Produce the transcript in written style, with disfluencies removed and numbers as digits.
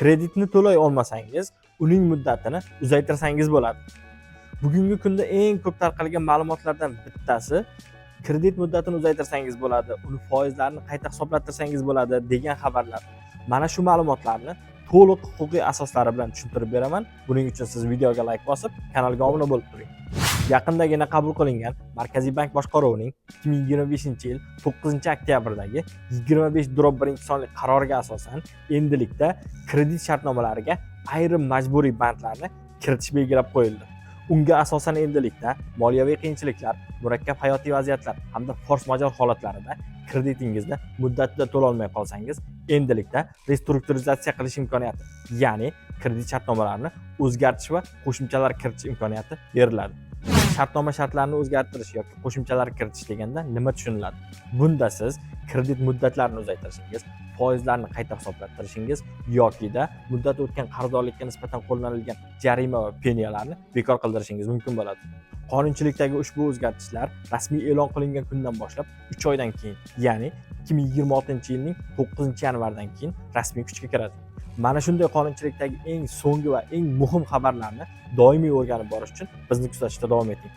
kreditni to'lay olmasangiz, uning muddatini uzaytirsangiz bo'ladi. Bugungi kunda eng ko'p tarqalgan ma'lumotlardan bittasi kredit muddatini uzaytirsangiz bo'ladi, uni foizlarini qayta hisoblattirsangiz bo'ladi degan xabarlar. Mana shu ma'lumotlarni to'liq huquqiy asoslari bilan tushuntirib beraman. Buning uchun siz videoga like bosib, kanalga obuna bo'lib turing. Yaqindagina qabul qilingan Markaziy bank boshqaruvining 2025-yil 9-oktyabrdagi 25/1 sonli qaroriga asosan endilikda kredit shartnomalariga ayrim majburiy bandlarni kiritish belgilab qo'yildi. Unga asosan endilikda moliyaviy qiyinchiliklar, murakkab hayotiy vaziyatlar hamda fors-major holatlarida kreditingizni muddatida to'lay olmay qolsangiz, endilikda restrukturizatsiya qilish imkoniyati, ya'ni kredit shartnomalarini o'zgartirish va qo'shimchalar kiritish imkoniyati beriladi. Shartnoma shartlarini o'zgartirish yoki qo'shimchalar kiritish deganda nima tushuniladi? Bunda siz kredit muddatlarini uzaytirishingiz, foizlarni qayta hisoblattirishingiz yokida muddati o'tgan qarzdorlikka nisbatan qo'llanilgan jarima va pensiyalarni bekor qildirishingiz mumkin bo'ladi. Qonunchilikdagi ushbu o'zgartishlar rasmiy e'lon qilingan kundan boshlab 3 oydan keyin, ya'ni 2026-yilning 9-yanvardan keyin rasmiy kuchga kiradi. Mana shunday qonunchilikdagi eng so'nggi va eng muhim xabarlarni doimiy o'rganib borish uchun bizni kuzatishda davom eting.